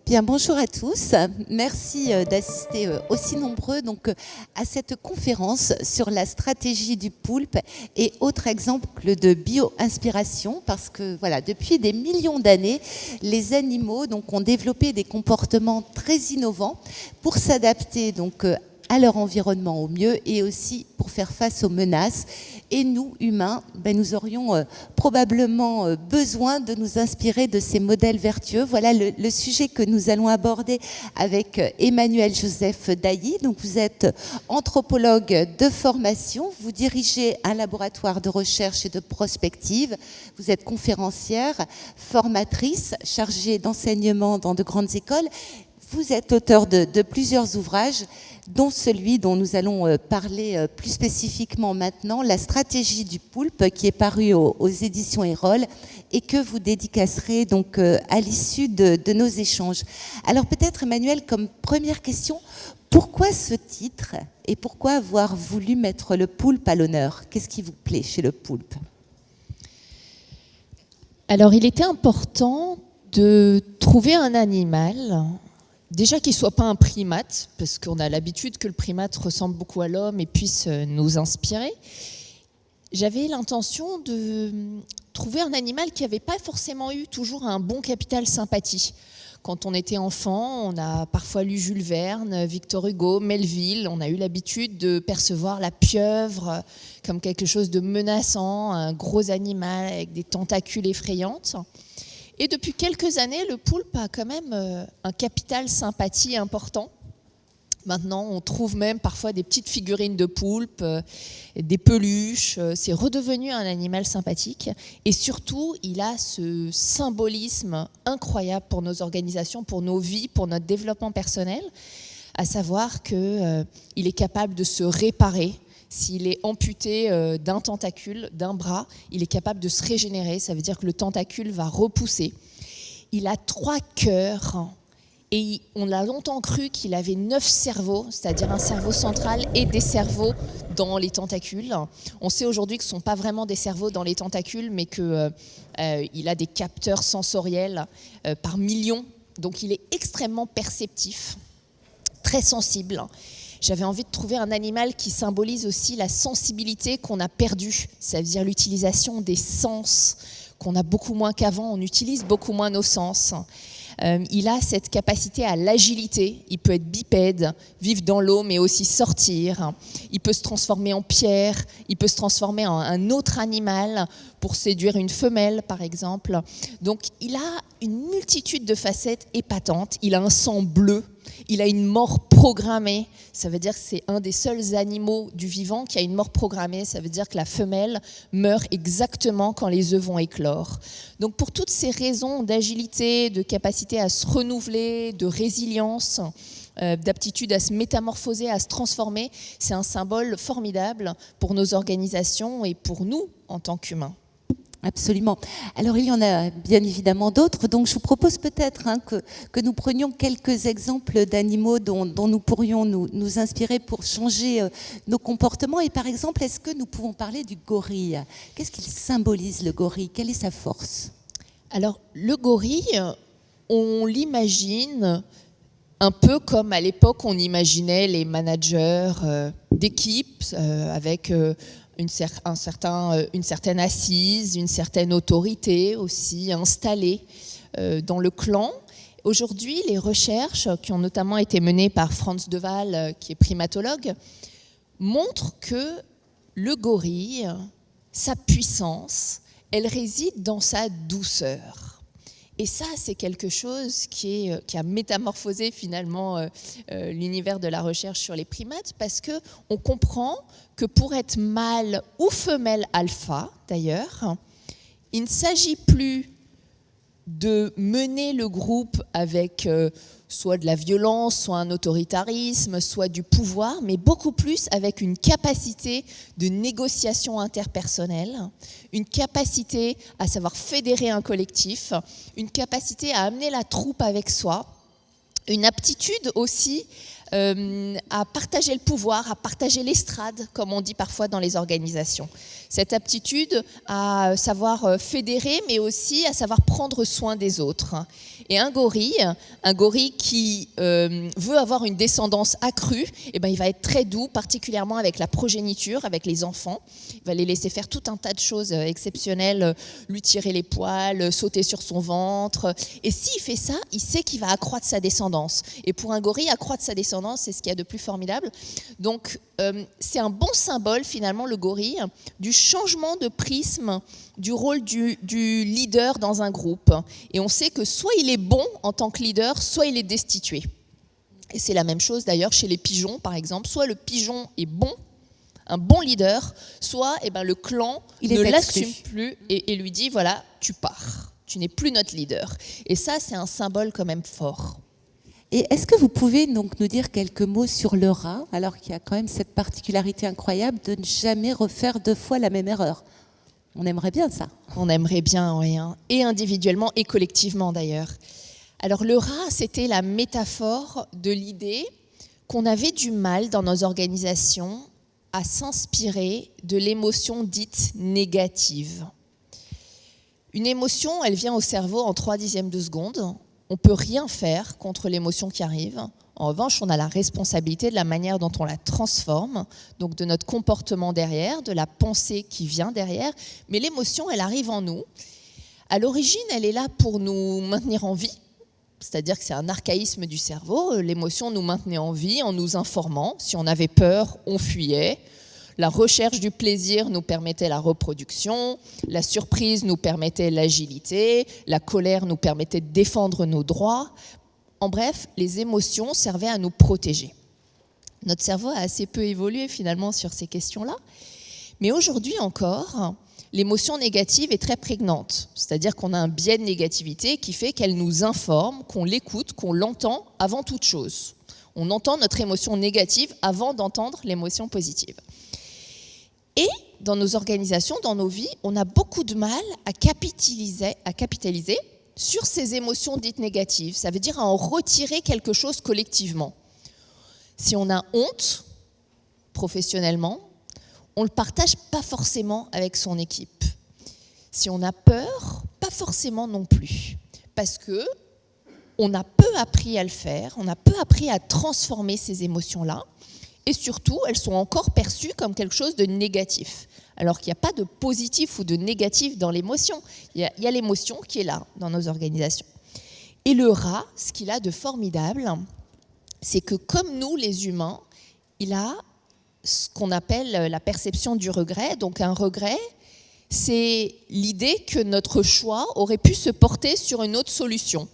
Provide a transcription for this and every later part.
Bien, bonjour à tous. Merci d'assister aussi nombreux à cette conférence sur la stratégie du poulpe et autres exemples de bio-inspiration, parce que voilà, depuis des millions d'années, les animaux ont développé des comportements très innovants pour s'adapter à leur environnement au mieux et aussi pour faire face aux menaces. Et nous, humains, nous aurions probablement besoin de nous inspirer de ces modèles vertueux. Voilà le sujet que nous allons aborder avec Emmanuel Joseph Dailly. Donc, vous êtes anthropologue de formation, vous dirigez un laboratoire de recherche et de prospective, vous êtes conférencière, formatrice, chargée d'enseignement dans de grandes écoles. Vous êtes auteur de plusieurs ouvrages, dont celui dont nous allons parler plus spécifiquement maintenant, La stratégie du poulpe, qui est paru aux éditions Erol et que vous dédicacerez à l'issue de nos échanges. Alors peut-être, Emmanuel, comme première question, pourquoi ce titre et pourquoi avoir voulu mettre le poulpe à l'honneur? Qu'est-ce qui vous plaît chez le poulpe? Alors, il était important de trouver un animal, déjà qu'il ne soit pas un primate, parce qu'on a l'habitude que le primate ressemble beaucoup à l'homme et puisse nous inspirer. J'avais l'intention de trouver un animal qui n'avait pas forcément eu toujours un bon capital sympathie. Quand on était enfant, on a parfois lu Jules Verne, Victor Hugo, Melville. On a eu l'habitude de percevoir la pieuvre comme quelque chose de menaçant, un gros animal avec des tentacules effrayantes. Et depuis quelques années, le poulpe a quand même un capital sympathie important. Maintenant, on trouve même parfois des petites figurines de poulpe, des peluches. C'est redevenu un animal sympathique. Et surtout, il a ce symbolisme incroyable pour nos organisations, pour nos vies, pour notre développement personnel, à savoir qu'il est capable de se réparer. S'il est amputé d'un tentacule, d'un bras, il est capable de se régénérer. Ça veut dire que le tentacule va repousser. Il a 3 cœurs et on a longtemps cru qu'il avait 9 cerveaux, c'est-à-dire un cerveau central et des cerveaux dans les tentacules. On sait aujourd'hui que ce ne sont pas vraiment des cerveaux dans les tentacules, mais qu'il a des capteurs sensoriels par millions. Donc il est extrêmement perceptif, très sensible. J'avais envie de trouver un animal qui symbolise aussi la sensibilité qu'on a perdue, ça veut dire l'utilisation des sens qu'on a beaucoup moins qu'avant, on utilise beaucoup moins nos sens. Il a cette capacité à l'agilité, il peut être bipède, vivre dans l'eau mais aussi sortir, il peut se transformer en pierre, il peut se transformer en un autre animal pour séduire une femelle par exemple. Donc il a une multitude de facettes épatantes, il a un sang bleu, il a une mort programmée, ça veut dire que c'est un des seuls animaux du vivant qui a une mort programmée, ça veut dire que la femelle meurt exactement quand les œufs vont éclore. Donc pour toutes ces raisons d'agilité, de capacité à se renouveler, de résilience, d'aptitude à se métamorphoser, à se transformer, c'est un symbole formidable pour nos organisations et pour nous en tant qu'humains. Absolument. Alors, il y en a bien évidemment d'autres. Donc, je vous propose peut-être que nous prenions quelques exemples d'animaux dont nous pourrions nous inspirer pour changer nos comportements. Et par exemple, est-ce que nous pouvons parler du gorille? Qu'est-ce qu'il symbolise, le gorille? Quelle est sa force? Alors, le gorille, on l'imagine un peu comme à l'époque on imaginait les managers d'équipes avec une certaine assise, une certaine autorité aussi installée dans le clan. Aujourd'hui, les recherches qui ont notamment été menées par Frans de Waal, qui est primatologue, montrent que le gorille, sa puissance, elle réside dans sa douceur. Et ça, c'est quelque chose qui a métamorphosé finalement l'univers de la recherche sur les primates, parce qu'on comprend que pour être mâle ou femelle alpha, d'ailleurs, il ne s'agit plus de mener le groupe avec soit de la violence, soit un autoritarisme, soit du pouvoir, mais beaucoup plus avec une capacité de négociation interpersonnelle, une capacité à savoir fédérer un collectif, une capacité à amener la troupe avec soi, une aptitude aussi à partager le pouvoir, à partager l'estrade, comme on dit parfois dans les organisations. Cette aptitude à savoir fédérer, mais aussi à savoir prendre soin des autres. Et un gorille qui veut avoir une descendance accrue, eh ben, il va être très doux, particulièrement avec la progéniture, avec les enfants. Il va les laisser faire tout un tas de choses exceptionnelles, lui tirer les poils, sauter sur son ventre. Et s'il fait ça, il sait qu'il va accroître sa descendance. Et pour un gorille, accroître sa descendance, c'est ce qu'il y a de plus formidable. Donc, c'est un bon symbole, finalement, le gorille, du changement de prisme du rôle du leader dans un groupe. Et on sait que soit il est bon en tant que leader, soit il est destitué. Et c'est la même chose d'ailleurs chez les pigeons, par exemple. Soit le pigeon est bon, un bon leader, soit le clan ne l'assume plus et lui dit, voilà, tu pars, tu n'es plus notre leader. Et ça, c'est un symbole quand même fort. Et est-ce que vous pouvez donc nous dire quelques mots sur le rat, alors qu'il y a quand même cette particularité incroyable de ne jamais refaire 2 fois la même erreur? On aimerait bien ça. On aimerait bien, oui, hein. Et individuellement et collectivement d'ailleurs. Alors le rat, c'était la métaphore de l'idée qu'on avait du mal dans nos organisations à s'inspirer de l'émotion dite négative. Une émotion, elle vient au cerveau en 3/10 de seconde. On ne peut rien faire contre l'émotion qui arrive. En revanche, on a la responsabilité de la manière dont on la transforme, donc de notre comportement derrière, de la pensée qui vient derrière. Mais l'émotion, elle arrive en nous. À l'origine, elle est là pour nous maintenir en vie, c'est-à-dire que c'est un archaïsme du cerveau. L'émotion nous maintenait en vie en nous informant. Si on avait peur, on fuyait. La recherche du plaisir nous permettait la reproduction, la surprise nous permettait l'agilité, la colère nous permettait de défendre nos droits. En bref, les émotions servaient à nous protéger. Notre cerveau a assez peu évolué finalement sur ces questions-là. Mais aujourd'hui encore, l'émotion négative est très prégnante. C'est-à-dire qu'on a un biais de négativité qui fait qu'elle nous informe, qu'on l'écoute, qu'on l'entend avant toute chose. On entend notre émotion négative avant d'entendre l'émotion positive. Et dans nos organisations, dans nos vies, on a beaucoup de mal à capitaliser sur ces émotions dites négatives. Ça veut dire à en retirer quelque chose collectivement. Si on a honte, professionnellement, on ne le partage pas forcément avec son équipe. Si on a peur, pas forcément non plus. Parce qu'on a peu appris à le faire, on a peu appris à transformer ces émotions-là. Et surtout, elles sont encore perçues comme quelque chose de négatif. Alors qu'il n'y a pas de positif ou de négatif dans l'émotion. Il y a l'émotion qui est là, dans nos organisations. Et le rat, ce qu'il a de formidable, c'est que comme nous, les humains, il a ce qu'on appelle la perception du regret. Donc un regret, c'est l'idée que notre choix aurait pu se porter sur une autre solution,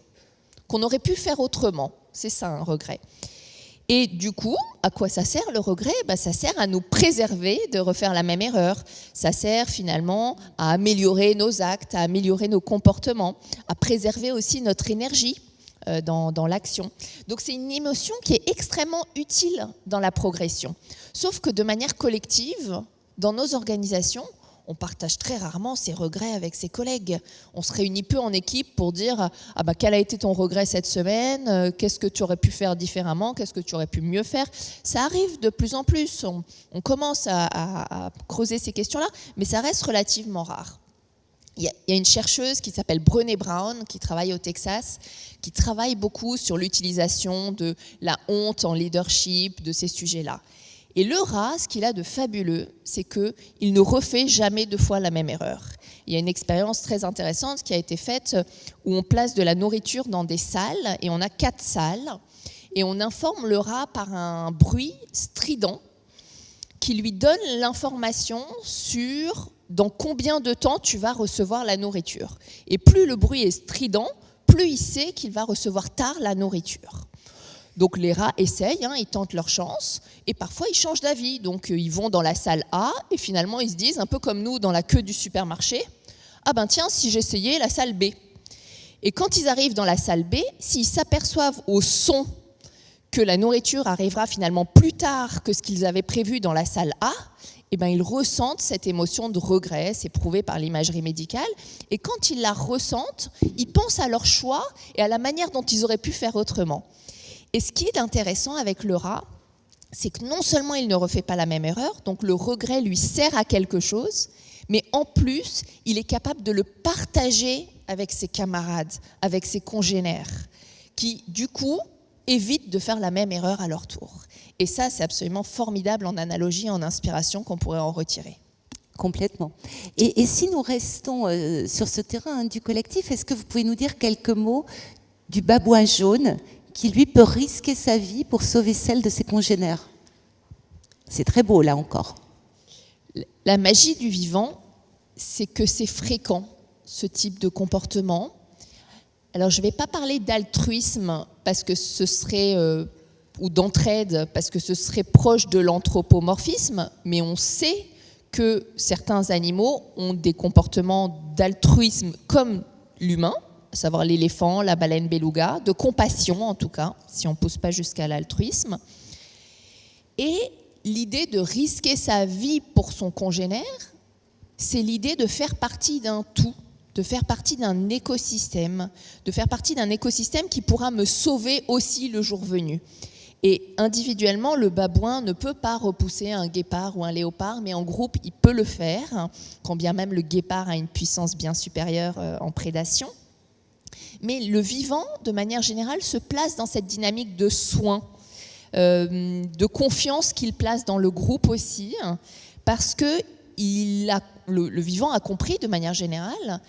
qu'on aurait pu faire autrement. C'est ça, un regret. Et du coup, à quoi ça sert le regret ? Ça sert à nous préserver de refaire la même erreur. Ça sert finalement à améliorer nos actes, à améliorer nos comportements, à préserver aussi notre énergie dans l'action. Donc c'est une émotion qui est extrêmement utile dans la progression. Sauf que de manière collective, dans nos organisations, on partage très rarement ses regrets avec ses collègues. On se réunit peu en équipe pour dire « quel a été ton regret cette semaine ? Qu'est-ce que tu aurais pu faire différemment ? Qu'est-ce que tu aurais pu mieux faire ?» Ça arrive de plus en plus. On commence à creuser ces questions-là, mais ça reste relativement rare. Il y a une chercheuse qui s'appelle Brené Brown, qui travaille au Texas, qui travaille beaucoup sur l'utilisation de la honte en leadership, de ces sujets-là. Et le rat, ce qu'il a de fabuleux, c'est qu'il ne refait jamais 2 fois la même erreur. Il y a une expérience très intéressante qui a été faite où on place de la nourriture dans des salles, et on a 4 salles, et on informe le rat par un bruit strident qui lui donne l'information sur dans combien de temps tu vas recevoir la nourriture. Et plus le bruit est strident, plus il sait qu'il va recevoir tard la nourriture. Donc les rats essayent, ils tentent leur chance, et parfois ils changent d'avis. Donc ils vont dans la salle A, et finalement ils se disent, un peu comme nous dans la queue du supermarché, « Ah ben tiens, si j'essayais la salle B ». Et quand ils arrivent dans la salle B, s'ils s'aperçoivent au son que la nourriture arrivera finalement plus tard que ce qu'ils avaient prévu dans la salle A, ils ressentent cette émotion de regret, c'est prouvé par l'imagerie médicale, et quand ils la ressentent, ils pensent à leur choix et à la manière dont ils auraient pu faire autrement. Et ce qui est intéressant avec le rat, c'est que non seulement il ne refait pas la même erreur, donc le regret lui sert à quelque chose, mais en plus, il est capable de le partager avec ses camarades, avec ses congénères, qui, du coup, évitent de faire la même erreur à leur tour. Et ça, c'est absolument formidable en analogie, en inspiration qu'on pourrait en retirer. Complètement. Et si nous restons sur ce terrain du collectif, est-ce que vous pouvez nous dire quelques mots du babouin jaune qui, lui, peut risquer sa vie pour sauver celle de ses congénères? C'est très beau, là encore. La magie du vivant, c'est que c'est fréquent, ce type de comportement. Alors, je ne vais pas parler d'altruisme parce que ce serait, ou d'entraide, parce que ce serait proche de l'anthropomorphisme, mais on sait que certains animaux ont des comportements d'altruisme comme l'humain, à savoir l'éléphant, la baleine beluga, de compassion en tout cas, si on ne pousse pas jusqu'à l'altruisme. Et l'idée de risquer sa vie pour son congénère, c'est l'idée de faire partie d'un tout, de faire partie d'un écosystème, qui pourra me sauver aussi le jour venu. Et individuellement, le babouin ne peut pas repousser un guépard ou un léopard, mais en groupe, il peut le faire, quand bien même le guépard a une puissance bien supérieure en prédation. Mais le vivant, de manière générale, se place dans cette dynamique de soin, de confiance qu'il place dans le groupe aussi, parce que le vivant a compris, de manière générale,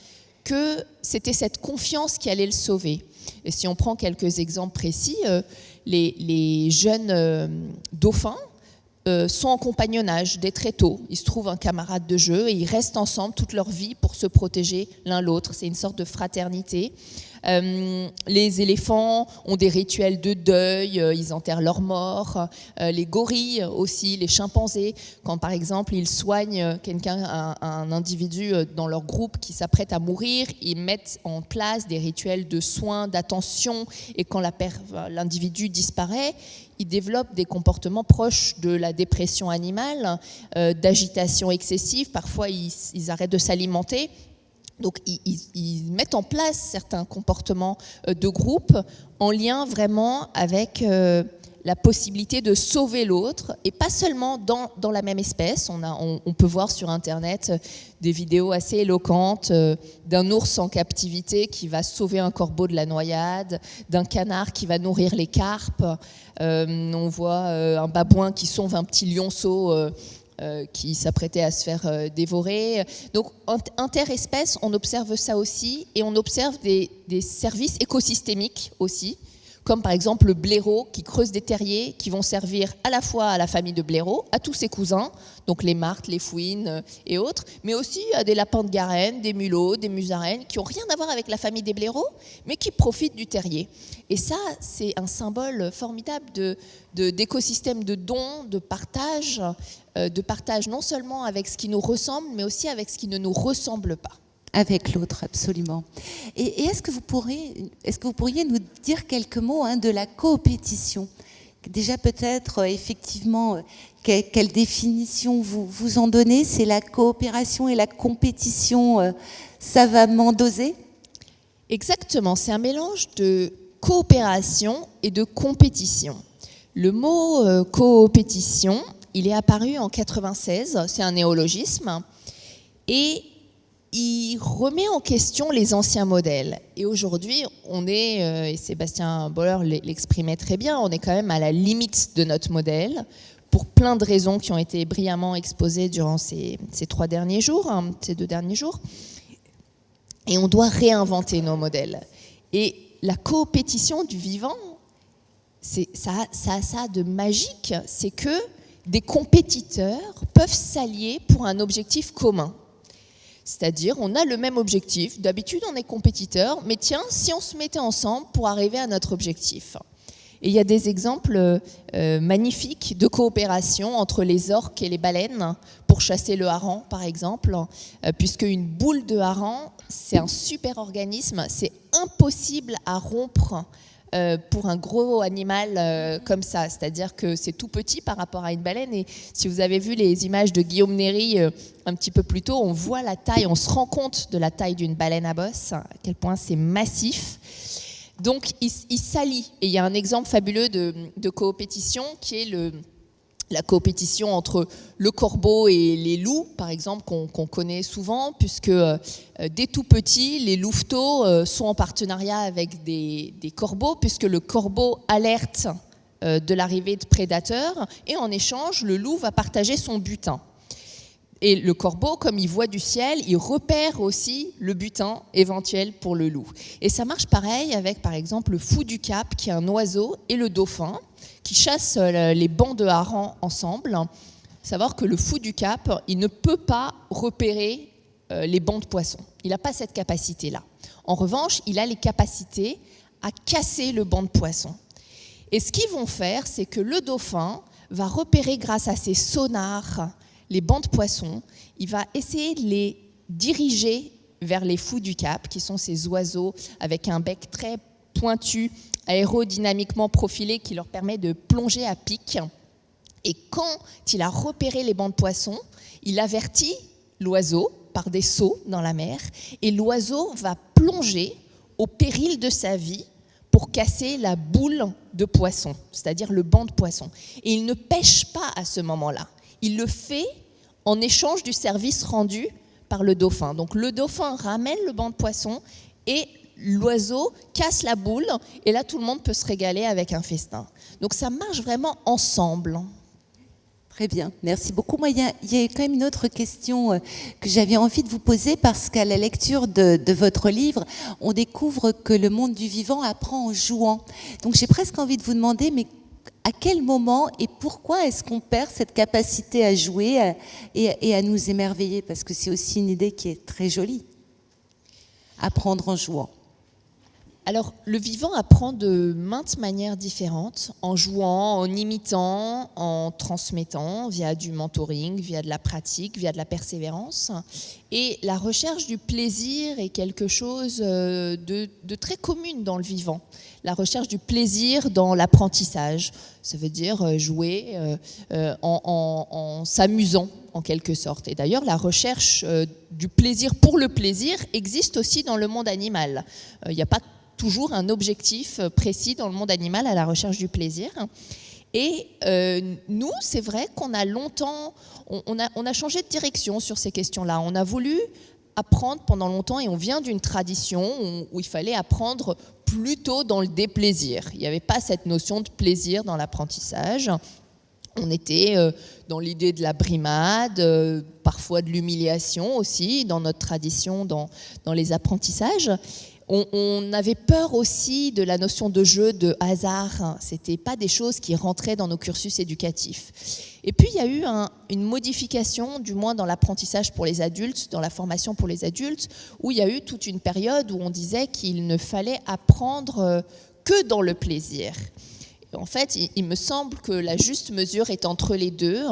que c'était cette confiance qui allait le sauver. Et si on prend quelques exemples précis, les jeunes dauphins sont en compagnonnage dès très tôt. Ils se trouvent un camarade de jeu et ils restent ensemble toute leur vie pour se protéger l'un l'autre. C'est une sorte de fraternité. Les éléphants ont des rituels de deuil, ils enterrent leurs morts. Les gorilles aussi, les chimpanzés, quand par exemple ils soignent un individu dans leur groupe qui s'apprête à mourir, ils mettent en place des rituels de soins, d'attention, et quand l'individu disparaît, ils développent des comportements proches de la dépression animale, d'agitation excessive, parfois ils arrêtent de s'alimenter. Donc, ils mettent en place certains comportements de groupe en lien vraiment avec la possibilité de sauver l'autre, et pas seulement dans la même espèce. On peut voir sur Internet des vidéos assez éloquentes d'un ours en captivité qui va sauver un corbeau de la noyade, d'un canard qui va nourrir les carpes. On voit un babouin qui sauve un petit lionceau qui s'apprêtait à se faire dévorer. Donc, interespèces, on observe ça aussi, et on observe des services écosystémiques aussi, comme par exemple le blaireau qui creuse des terriers qui vont servir à la fois à la famille de blaireau, à tous ses cousins, donc les martres, les fouines et autres, mais aussi à des lapins de Garenne, des mulots, des musaraignes, qui n'ont rien à voir avec la famille des blaireaux, mais qui profitent du terrier. Et ça, c'est un symbole formidable d'écosystème de dons, de partage non seulement avec ce qui nous ressemble, mais aussi avec ce qui ne nous ressemble pas. Avec l'autre, absolument. Et est-ce que vous pourriez nous dire quelques mots de la coopétition? Déjà peut-être, effectivement, quelle définition vous en donnez? C'est la coopération et la compétition savamment dosées? Exactement, c'est un mélange de coopération et de compétition. Le mot coopétition, il est apparu en 96, c'est un néologisme, et il remet en question les anciens modèles. Et aujourd'hui, on est, et Sébastien Boller l'exprimait très bien, on est quand même à la limite de notre modèle, pour plein de raisons qui ont été brillamment exposées durant ces 2 derniers jours. Et on doit réinventer nos modèles. Et la coopétition du vivant, ça a ça de magique, c'est que des compétiteurs peuvent s'allier pour un objectif commun. C'est-à-dire, on a le même objectif. D'habitude, on est compétiteurs, mais tiens, si on se mettait ensemble pour arriver à notre objectif. Et il y a des exemples magnifiques de coopération entre les orques et les baleines pour chasser le hareng, par exemple, puisque une boule de hareng, c'est un super organisme, c'est impossible à rompre pour un gros animal comme ça, c'est-à-dire que c'est tout petit par rapport à une baleine. Et si vous avez vu les images de Guillaume Néry un petit peu plus tôt, on voit la taille, on se rend compte de la taille d'une baleine à bosse, à quel point c'est massif. Donc, il s'allie. Et il y a un exemple fabuleux de coopétition qui est la coopétition entre le corbeau et les loups, par exemple, qu'on connaît souvent, puisque dès tout petit, les louveteaux sont en partenariat avec des corbeaux, puisque le corbeau alerte de l'arrivée de prédateurs, et en échange, le loup va partager son butin. Et le corbeau, comme il voit du ciel, il repère aussi le butin éventuel pour le loup. Et ça marche pareil avec, par exemple, le fou du Cap, qui est un oiseau, et le dauphin, qui chassent les bancs de harengs ensemble. Savoir que le fou du Cap, il ne peut pas repérer les bancs de poissons. Il n'a pas cette capacité-là. En revanche, il a les capacités à casser le banc de poissons. Et ce qu'ils vont faire, c'est que le dauphin va repérer grâce à ses sonars les bancs de poissons, il va essayer de les diriger vers les fous du Cap, qui sont ces oiseaux avec un bec très pointu, aérodynamiquement profilé, qui leur permet de plonger à pic. Et quand il a repéré les bancs de poissons, il avertit l'oiseau par des sauts dans la mer, et l'oiseau va plonger au péril de sa vie pour casser la boule de poisson, c'est-à-dire le banc de poisson. Et il ne pêche pas à ce moment-là. Il le fait en échange du service rendu par le dauphin. Donc le dauphin ramène le banc de poisson et l'oiseau casse la boule. Et là, tout le monde peut se régaler avec un festin. Donc ça marche vraiment ensemble. Très bien, merci beaucoup. Moi, il y a quand même une autre question que j'avais envie de vous poser, parce qu'à la lecture de votre livre, on découvre que le monde du vivant apprend en jouant. Donc j'ai presque envie de vous demander, mais à quel moment et pourquoi est-ce qu'on perd cette capacité à jouer et à nous émerveiller? Parce que c'est aussi une idée qui est très jolie. Apprendre en jouant. Alors, le vivant apprend de maintes manières différentes, en jouant, en imitant, en transmettant, via du mentoring, via de la pratique, via de la persévérance. Et la recherche du plaisir est quelque chose de très commune dans le vivant. La recherche du plaisir dans l'apprentissage, ça veut dire jouer en s'amusant, en quelque sorte. Et d'ailleurs, la recherche du plaisir pour le plaisir existe aussi dans le monde animal. Il n'y a pas toujours un objectif précis dans le monde animal à la recherche du plaisir. Et nous, c'est vrai qu'on a longtemps, on a changé de direction sur ces questions-là. On a voulu apprendre pendant longtemps, et on vient d'une tradition où il fallait apprendre plutôt dans le déplaisir. Il n'y avait pas cette notion de plaisir dans l'apprentissage. On était dans l'idée de la brimade, parfois de l'humiliation aussi, dans notre tradition, dans les apprentissages. On avait peur aussi de la notion de jeu, de hasard. C'était pas des choses qui rentraient dans nos cursus éducatifs. Et puis il y a eu une modification, du moins dans l'apprentissage pour les adultes, dans la formation pour les adultes, où il y a eu toute une période où on disait qu'il ne fallait apprendre que dans le plaisir. Et en fait, il me semble que la juste mesure est entre les deux.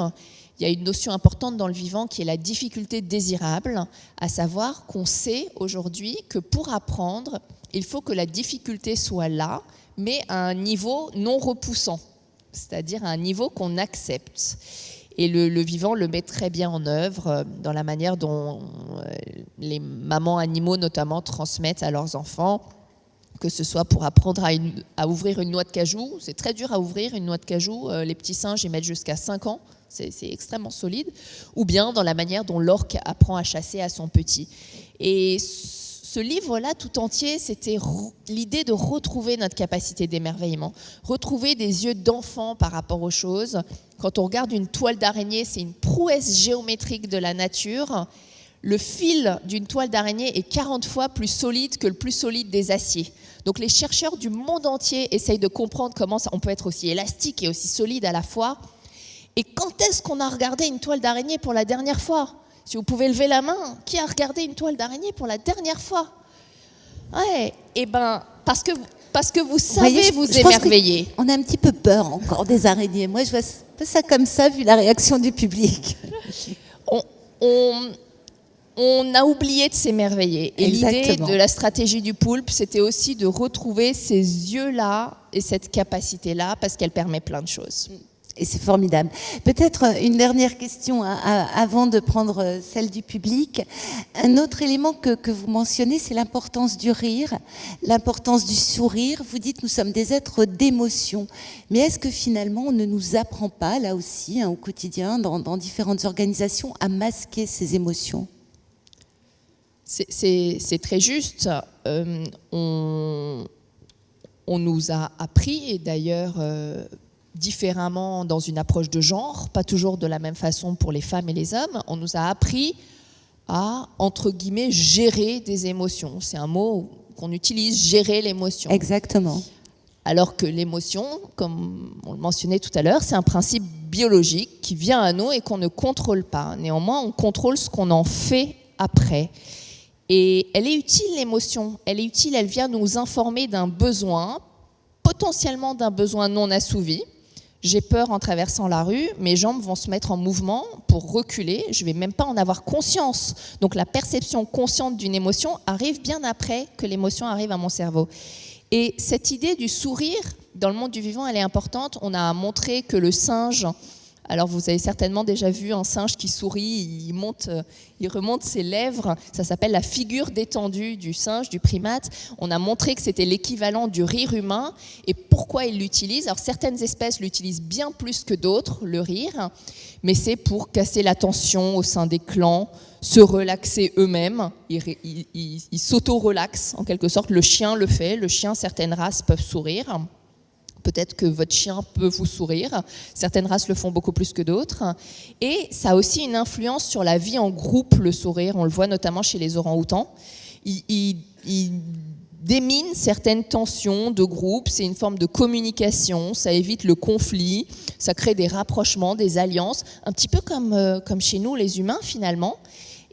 Il y a une notion importante dans le vivant qui est la difficulté désirable, à savoir qu'on sait aujourd'hui que pour apprendre, il faut que la difficulté soit là, mais à un niveau non repoussant, c'est-à-dire à un niveau qu'on accepte. Et le vivant le met très bien en œuvre dans la manière dont les mamans animaux notamment transmettent à leurs enfants, que ce soit pour apprendre à ouvrir une noix de cajou. C'est très dur à ouvrir une noix de cajou. Les petits singes y mettent jusqu'à 5 ans. C'est extrêmement solide. Ou bien dans la manière dont l'orque apprend à chasser à son petit. Et ce livre-là, tout entier, c'était l'idée de retrouver notre capacité d'émerveillement. Retrouver des yeux d'enfant par rapport aux choses. Quand on regarde une toile d'araignée, c'est une prouesse géométrique de la nature. Le fil d'une toile d'araignée est 40 fois plus solide que le plus solide des aciers. Donc les chercheurs du monde entier essayent de comprendre comment on peut être aussi élastique et aussi solide à la fois. Et quand est-ce qu'on a regardé une toile d'araignée pour la dernière fois? Si vous pouvez lever la main, qui a regardé une toile d'araignée pour la dernière fois? Ouais, et ben parce que vous savez vous émerveiller. On a un petit peu peur encore des araignées. Moi, je vois ça comme ça, vu la réaction du public. On a oublié de s'émerveiller. Et l'idée de la stratégie du poulpe, c'était aussi de retrouver ces yeux-là et cette capacité-là, parce qu'elle permet plein de choses. Et c'est formidable. Peut-être une dernière question avant de prendre celle du public. Un autre élément que vous mentionnez, c'est l'importance du rire, l'importance du sourire. Vous dites nous sommes des êtres d'émotion. Mais est-ce que finalement on ne nous apprend pas, là aussi, au quotidien, dans différentes organisations, à masquer ces émotions ? C'est très juste. On nous a appris, et d'ailleurs différemment dans une approche de genre, pas toujours de la même façon pour les femmes et les hommes, on nous a appris à, entre guillemets, gérer des émotions. C'est un mot qu'on utilise, gérer l'émotion. Exactement. Alors que l'émotion, comme on le mentionnait tout à l'heure, c'est un principe biologique qui vient à nous et qu'on ne contrôle pas. Néanmoins, on contrôle ce qu'on en fait après. Et elle est utile, l'émotion. Elle est utile, elle vient nous informer d'un besoin, potentiellement d'un besoin non assouvi. J'ai peur en traversant la rue, mes jambes vont se mettre en mouvement pour reculer, je ne vais même pas en avoir conscience. Donc la perception consciente d'une émotion arrive bien après que l'émotion arrive à mon cerveau. Et cette idée du sourire, dans le monde du vivant, elle est importante. On a montré que le singe... Alors vous avez certainement déjà vu un singe qui sourit, il remonte ses lèvres, ça s'appelle la figure détendue du singe, du primate. On a montré que c'était l'équivalent du rire humain. Et pourquoi ils l'utilisent ? Alors certaines espèces l'utilisent bien plus que d'autres, le rire, mais c'est pour casser la tension au sein des clans, se relaxer eux-mêmes, ils s'auto-relaxent en quelque sorte. Le chien le fait, le chien, certaines races peuvent sourire. Peut-être que votre chien peut vous sourire. Certaines races le font beaucoup plus que d'autres. Et ça a aussi une influence sur la vie en groupe, le sourire. On le voit notamment chez les orang-outans. Il démine certaines tensions de groupe. C'est une forme de communication. Ça évite le conflit. Ça crée des rapprochements, des alliances. Un petit peu comme chez nous, les humains, finalement.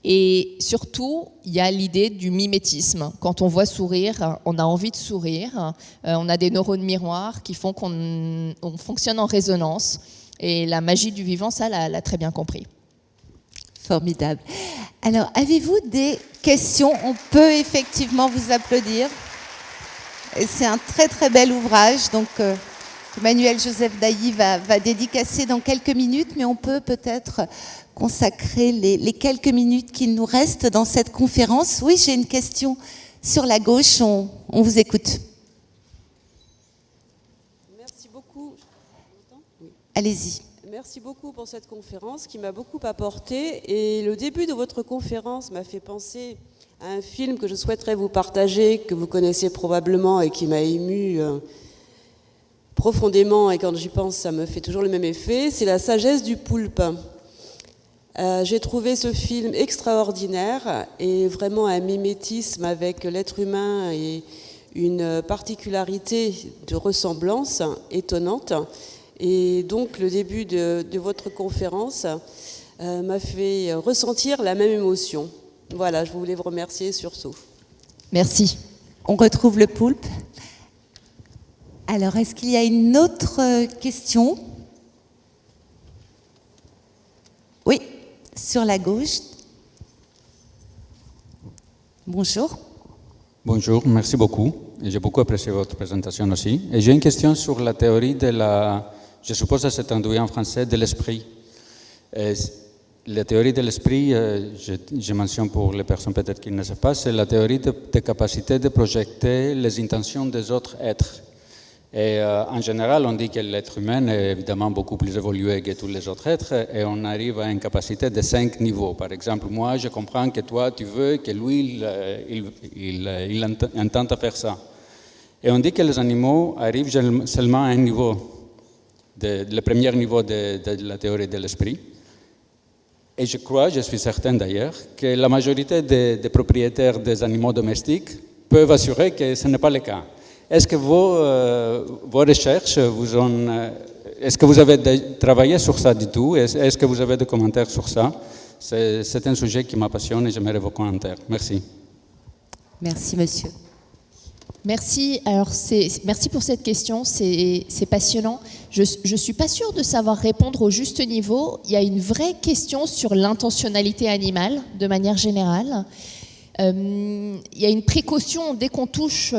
Et surtout, il y a l'idée du mimétisme. Quand on voit sourire, on a envie de sourire. On a des neurones miroirs qui font qu'on fonctionne en résonance. Et la magie du vivant, ça, l'a très bien compris. Formidable. Alors, avez-vous des questions ? On peut effectivement vous applaudir. C'est un très très bel ouvrage, donc Emmanuel Joseph Dailly va dédicacer dans quelques minutes, mais on peut peut-être consacrer les quelques minutes qu'il nous restent dans cette conférence. Oui, j'ai une question sur la gauche, on vous écoute. Merci beaucoup. Oui. Allez-y. Merci beaucoup pour cette conférence qui m'a beaucoup apporté. Et le début de votre conférence m'a fait penser à un film que je souhaiterais vous partager, que vous connaissez probablement et qui m'a ému profondément. Et quand j'y pense, ça me fait toujours le même effet. C'est La sagesse du poulpe. J'ai trouvé ce film extraordinaire et vraiment un mimétisme avec l'être humain et une particularité de ressemblance étonnante. Et donc le début de votre conférence m'a fait ressentir la même émotion. Voilà, je voulais vous remercier surtout. Merci. On retrouve le poulpe. Alors, est-ce qu'il y a une autre question ? Oui, sur la gauche. Bonjour. Bonjour, merci beaucoup. J'ai beaucoup apprécié votre présentation aussi. Et j'ai une question sur la théorie de la, je suppose que c'est traduit en français, de l'esprit. La théorie de l'esprit, je mentionne pour les personnes peut-être qui ne savent pas, c'est la théorie de capacité de projeter les intentions des autres êtres. Et en général, on dit que l'être humain est évidemment beaucoup plus évolué que tous les autres êtres et on arrive à une capacité de 5 niveaux. Par exemple, moi, je comprends que toi, tu veux que lui, il entend faire ça. Et on dit que les animaux arrivent seulement à un niveau, le premier niveau de la théorie de l'esprit. Et je crois, je suis certain d'ailleurs, que la majorité des propriétaires des animaux domestiques peuvent assurer que ce n'est pas le cas. Est-ce que vos recherches est-ce que vous avez travaillé sur ça du tout? Est-ce que vous avez des commentaires sur ça? C'est un sujet qui m'appassionne et j'aimerais vos commentaires. Merci. Merci, monsieur. Merci. Alors, merci pour cette question. C'est passionnant. Je ne suis pas sûre de savoir répondre au juste niveau. Il y a une vraie question sur l'intentionnalité animale, de manière générale. Il y a une précaution dès qu'on touche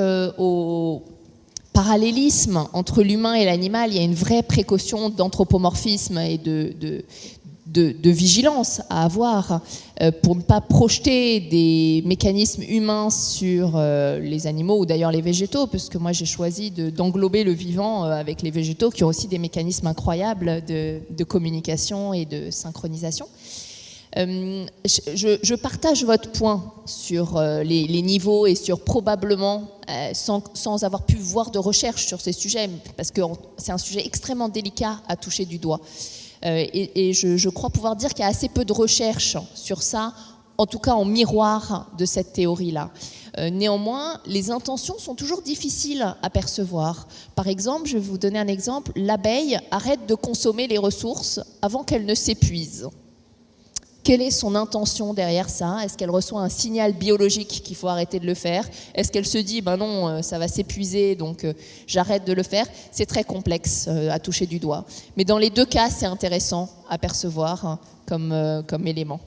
par parallélisme entre l'humain et l'animal. Il y a une vraie précaution d'anthropomorphisme et de vigilance à avoir pour ne pas projeter des mécanismes humains sur les animaux ou d'ailleurs les végétaux, parce que moi j'ai choisi d'englober le vivant avec les végétaux qui ont aussi des mécanismes incroyables de communication et de synchronisation. Je partage votre point sur les niveaux et sur probablement, sans avoir pu voir de recherche sur ces sujets, parce que c'est un sujet extrêmement délicat à toucher du doigt. Et je crois pouvoir dire qu'il y a assez peu de recherche sur ça, en tout cas en miroir de cette théorie-là. Néanmoins, les intentions sont toujours difficiles à percevoir. Par exemple, je vais vous donner un exemple, l'abeille arrête de consommer les ressources avant qu'elle ne s'épuise. Quelle est son intention derrière ça? Est-ce qu'elle reçoit un signal biologique qu'il faut arrêter de le faire? Est-ce qu'elle se dit, ben non, ça va s'épuiser, donc j'arrête de le faire? C'est très complexe à toucher du doigt. Mais dans les deux cas, c'est intéressant à percevoir comme élément.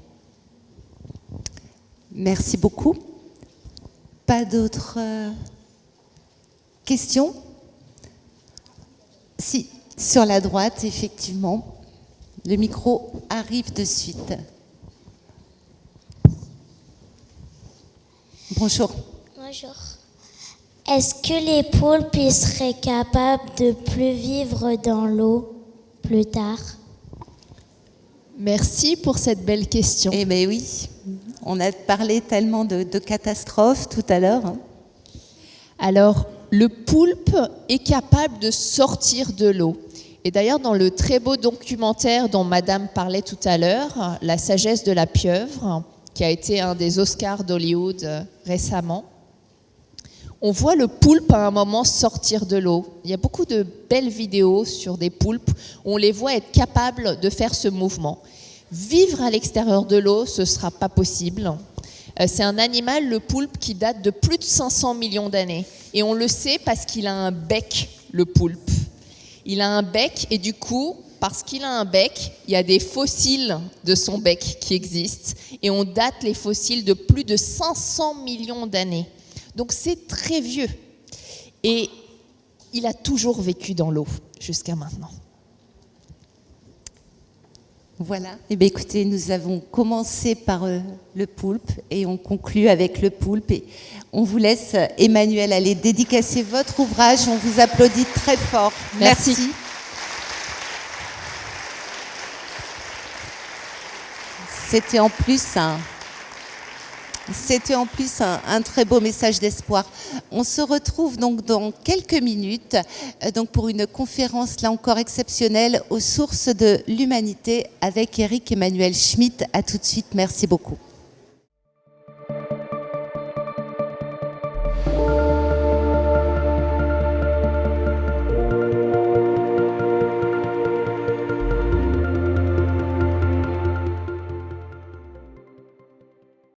Merci beaucoup. Pas d'autres questions? Si, sur la droite, effectivement. Le micro arrive de suite. Bonjour. Bonjour. Est-ce que les poulpes seraient capables de plus vivre dans l'eau plus tard? Merci pour cette belle question. Eh bien oui, on a parlé tellement de catastrophes tout à l'heure. Alors, le poulpe est capable de sortir de l'eau. Et d'ailleurs, dans le très beau documentaire dont Madame parlait tout à l'heure, La sagesse de la pieuvre, qui a été un des Oscars d'Hollywood récemment, on voit le poulpe à un moment sortir de l'eau. Il y a beaucoup de belles vidéos sur des poulpes où on les voit être capables de faire ce mouvement. Vivre à l'extérieur de l'eau, ce ne sera pas possible. C'est un animal, le poulpe, qui date de plus de 500 millions d'années. Et on le sait parce qu'il a un bec, le poulpe. Il a un bec et du coup, parce qu'il a un bec, il y a des fossiles de son bec qui existent et on date les fossiles de plus de 500 millions d'années. Donc c'est très vieux. Et il a toujours vécu dans l'eau jusqu'à maintenant. Voilà. Eh bien, écoutez, nous avons commencé par le poulpe et on conclut avec le poulpe. Et on vous laisse, Emmanuel, aller dédicacer votre ouvrage. On vous applaudit très fort. Merci. C'était en plus un très beau message d'espoir. On se retrouve donc dans quelques minutes donc pour une conférence là encore exceptionnelle aux sources de l'humanité avec Éric Emmanuel Schmitt. À tout de suite. Merci beaucoup.